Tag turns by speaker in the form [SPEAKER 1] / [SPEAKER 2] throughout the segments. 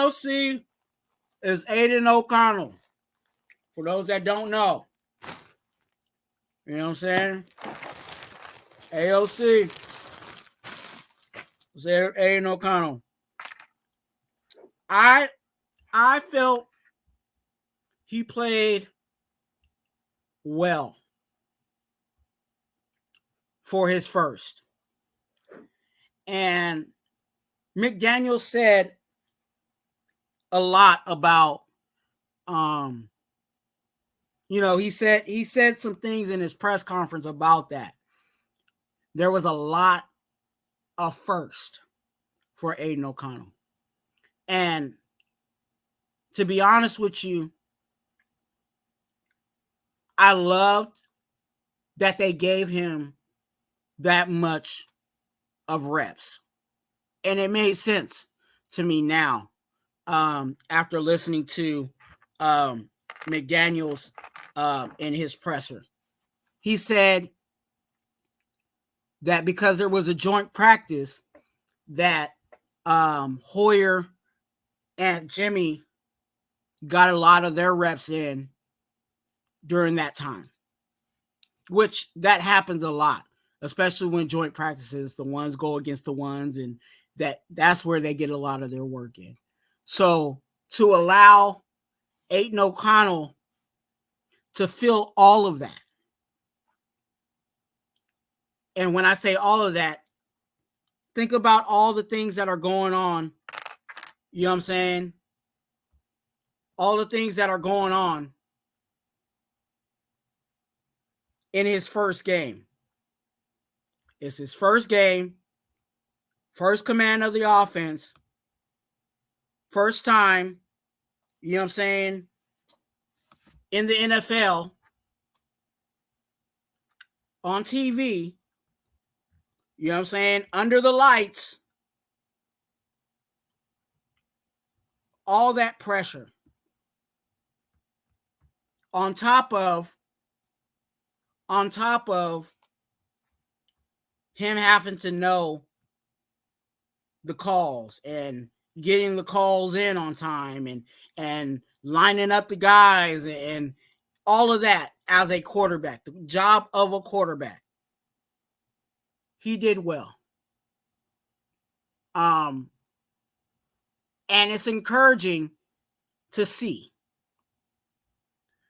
[SPEAKER 1] AOC is Aiden O'Connell. For those that don't know. You know what I'm saying? AOC is Aiden O'Connell. I felt he played well for his first. And McDaniel said a lot about he said some things in his press conference about that. There was a lot of first for Aiden O'Connell. And to be honest with you, I loved that they gave him that much of reps. And it made sense to me now after listening to McDaniels in his presser. He said that because there was a joint practice that Hoyer and Jimmy got a lot of their reps in during that time, which that happens a lot, especially when joint practices, the ones go against the ones, and that's where they get a lot of their work in. So to allow Aiden O'Connell to fill all of that, and when I say all of that, think about all the things that are going on. You know what I'm saying? All the things that are going on in his first game. It's his first game, first command of the offense, first time, you know what I'm saying, in the NFL, on TV, you know what I'm saying, under the lights, all that pressure. On top of him having to know the calls and getting the calls in on time and lining up the guys and all of that as a quarterback, the job of a quarterback. He did well. And it's encouraging to see.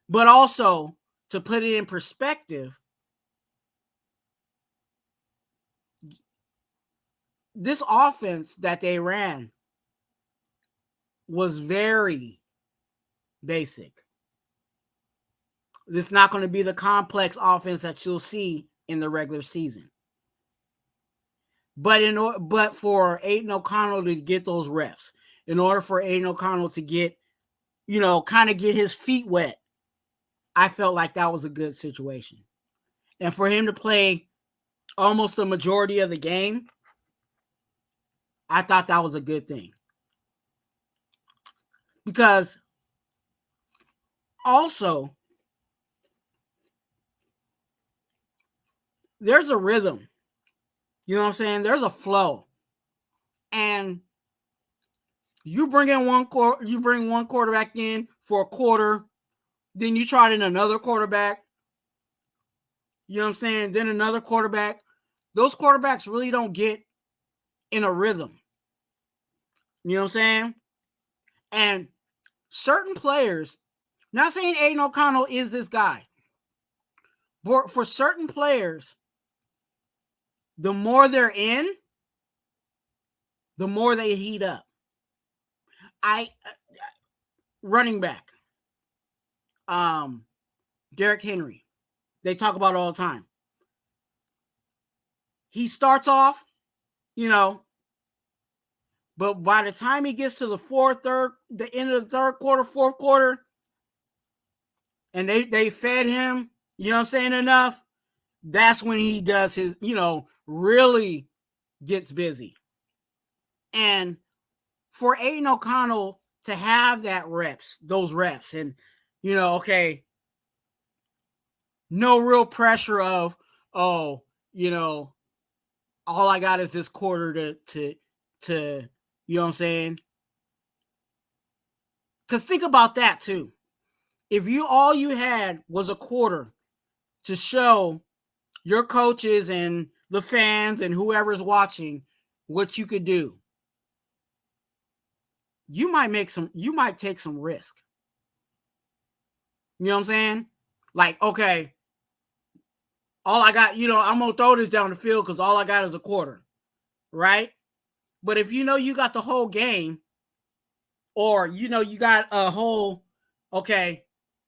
[SPEAKER 1] But also, to put it in perspective, this offense that they ran was very basic. This is not going to be the complex offense that you'll see in the regular season. But for Aiden O'Connell to get those reps, in order for Aiden O'Connell to get, kind of get his feet wet, I felt like that was a good situation. And for him to play almost the majority of the game, I thought that was a good thing. Because also, there's a rhythm. You know what I'm saying? There's a flow. And you bring one quarterback in for a quarter, then you try in another quarterback. You know what I'm saying? Then another quarterback. Those quarterbacks really don't get in a rhythm. You know what I'm saying? And certain players, not saying Aiden O'Connell is this guy, but for certain players, the more they're in, the more they heat up. Running back, Derrick Henry, they talk about it all the time. He starts off, but by the time he gets to the end of the third quarter, fourth quarter, and they fed him, you know what I'm saying, enough, that's when he does his, really gets busy. And for Aiden O'Connell to have those reps, and, okay, no real pressure of, all I got is this quarter to you know what I'm saying, Because think about that too. If all you had was a quarter to show your coaches and the fans and whoever's watching what you could do, you might take some risk. You know what I'm saying? Like, okay, all I got, I'm going to throw this down the field because all I got is a quarter, right? But if you got the whole game, or, you got a whole, okay,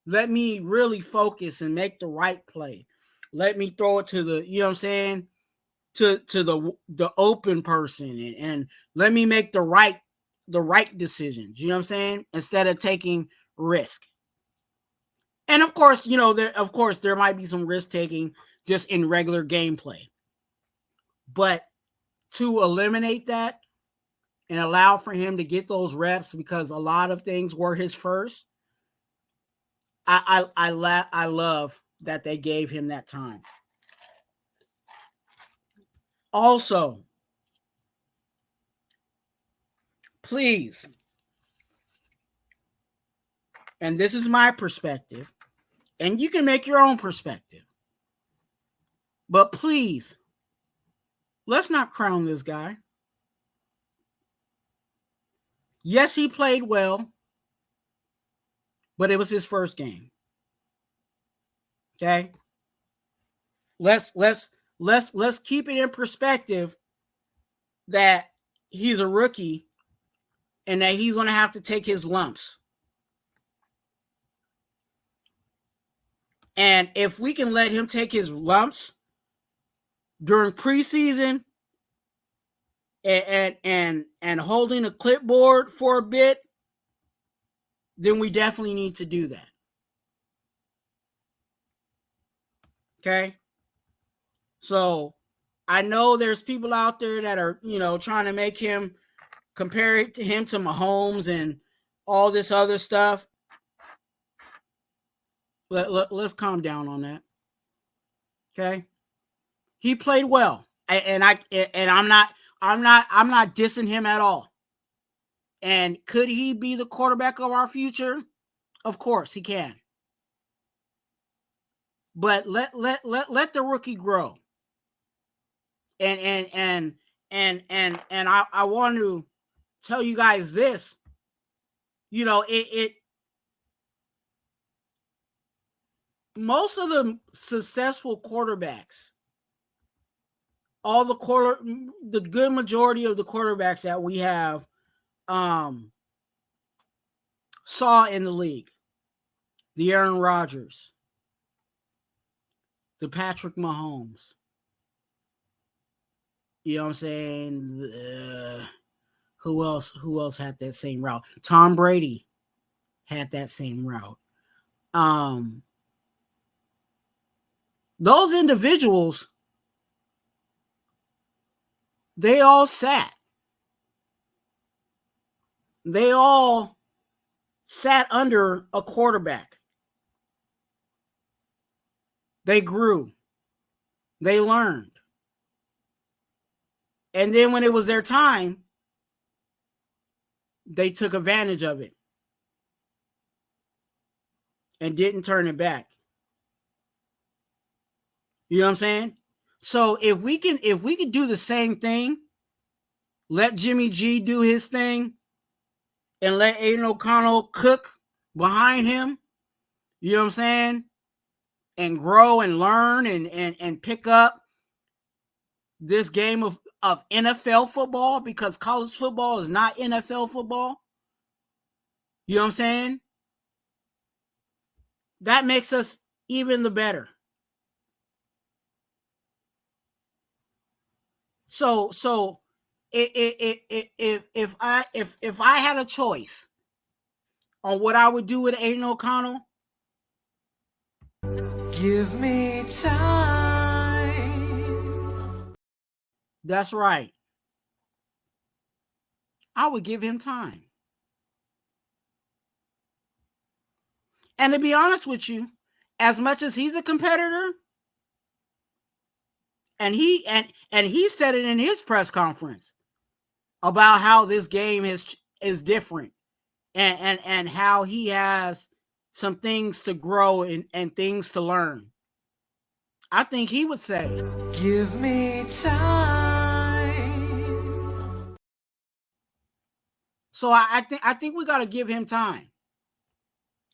[SPEAKER 1] let me really focus and make the right play. Let me throw it to the, you know what I'm saying, to the open person, and let me make the right decisions, you know what I'm saying, instead of taking risk. And of course, there might be some risk taking just in regular gameplay. But to eliminate that and allow for him to get those reps, because a lot of things were his first, I love that they gave him that time. Also, please, and this is my perspective, and you can make your own perspective, but please, let's not crown this guy. Yes, he played well, but it was his first game. Okay? Let's keep it in perspective that he's a rookie and that he's going to have to take his lumps. And if we can let him take his lumps during preseason and holding a clipboard for a bit, then we definitely need to do that. Okay? So I know there's people out there that are, trying to make him compare it to Mahomes and all this other stuff. Let's calm down on that. Okay? He played well. And I'm not dissing him at all. And could he be the quarterback of our future? Of course he can. But let the rookie grow. And I want to tell you guys this. Most of the successful quarterbacks, the good majority of the quarterbacks that we have saw in the league, the Aaron Rodgers, the Patrick Mahomes, you know what I'm saying? Who else had that same route? Tom Brady had that same route. Those individuals, they all sat. They all sat under a quarterback. They grew. They learned. And then when it was their time, they took advantage of it and didn't turn it back. You know what I'm saying? So if we can do the same thing, let Jimmy G do his thing and let Aiden O'Connell cook behind him, you know what I'm saying? And grow and learn and pick up this game of NFL football, because college football is not NFL football. You know what I'm saying? That makes us even the better. So if I had a choice on what I would do with Aiden O'Connell,
[SPEAKER 2] give me time.
[SPEAKER 1] That's right. I would give him time. And to be honest with you, as much as he's a competitor, and he said it in his press conference about how this game is different and how he has some things to grow and things to learn. I think he would say,
[SPEAKER 2] Give me time.
[SPEAKER 1] So I think we got to give him time.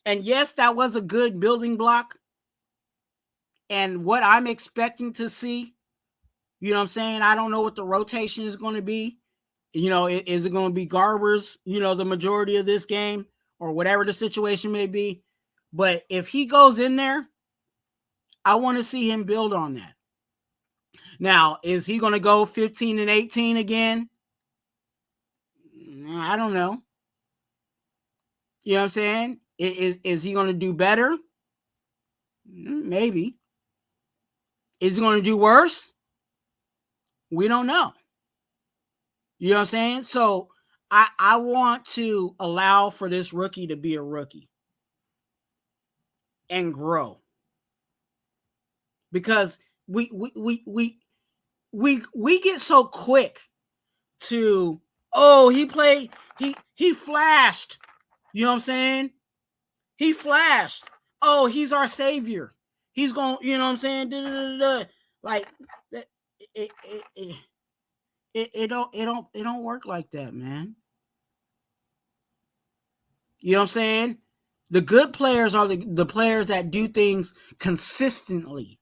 [SPEAKER 1] And yes, that was a good building block. And what I'm expecting to see, you know what I'm saying? I don't know what the rotation is going to be. You know, is it going to be Garbers, you know, the majority of this game or whatever the situation may be? But if he goes in there, I want to see him build on that. Now, is he going to go 15 and 18 again? I don't know. You know what I'm saying? Is he going to do better? Maybe. Is he going to do worse? We don't know. You know what I'm saying? So I want to allow for this rookie to be a rookie and grow. Because we get so quick to, oh, he played, he flashed. You know what I'm saying? He flashed. Oh, he's our savior. He's going, you know what I'm saying? Like it don't work like that, man. You know what I'm saying? The good players are the players that do things consistently.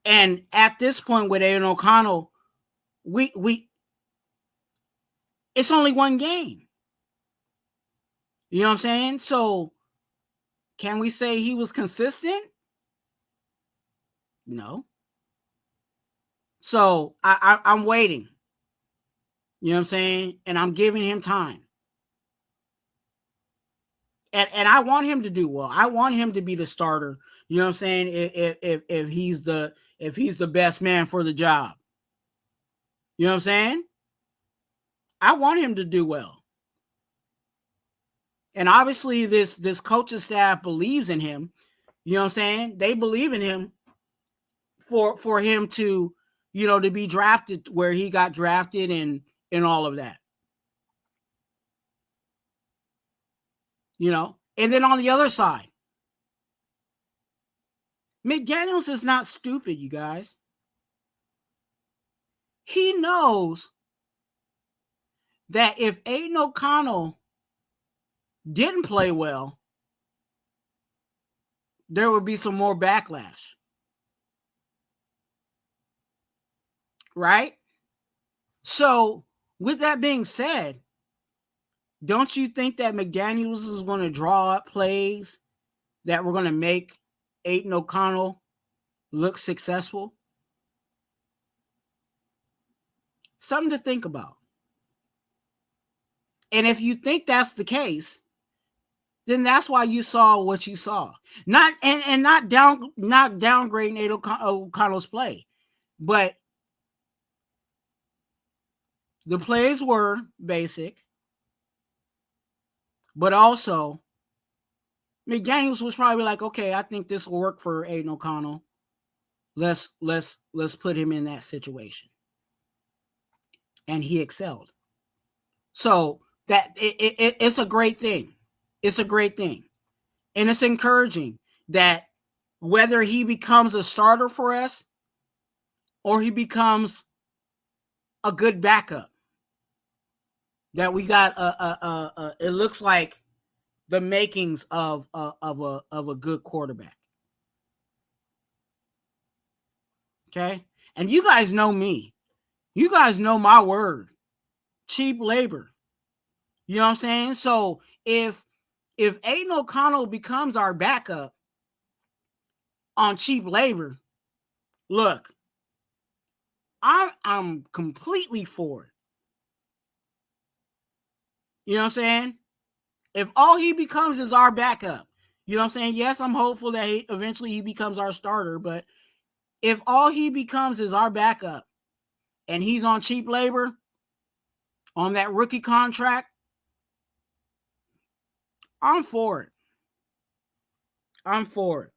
[SPEAKER 1] And at this point with Aiden O'Connell, we it's only one game. You know what I'm saying? So can we say he was consistent? No. So I'm waiting. You know what I'm saying? And I'm giving him time. And I want him to do well. I want him to be the starter. You know what I'm saying? If he's the best man for the job. You know what I'm saying? I want him to do well. And obviously this coaching staff believes in him. You know what I'm saying? They believe in him for him to, you know, to be drafted where he got drafted and all of that. You know? And then on the other side, McDaniels is not stupid, you guys. He knows that if Aiden O'Connell didn't play well, there would be some more backlash. Right? So, with that being said, don't you think that McDaniels is going to draw up plays that were going to make Aiden O'Connell look successful? Something to think about. And if you think that's the case, then that's why you saw what you saw. Not downgrading Aiden O'Connell's play, but the plays were basic, but also McDaniels was probably like, okay, I think this will work for Aiden O'Connell. Let's put him in that situation. And he excelled. So that it's a great thing. It's a great thing. And it's encouraging that whether he becomes a starter for us or he becomes a good backup, that we got it looks like the makings of a good quarterback. Okay? And you guys know me. You guys know my word. Cheap labor. You know what I'm saying? So if Aiden O'Connell becomes our backup on cheap labor, look, I'm completely for it. You know what I'm saying? If all he becomes is our backup, you know what I'm saying? Yes, I'm hopeful that eventually he becomes our starter, but if all he becomes is our backup and he's on cheap labor on that rookie contract, I'm for it. I'm for it.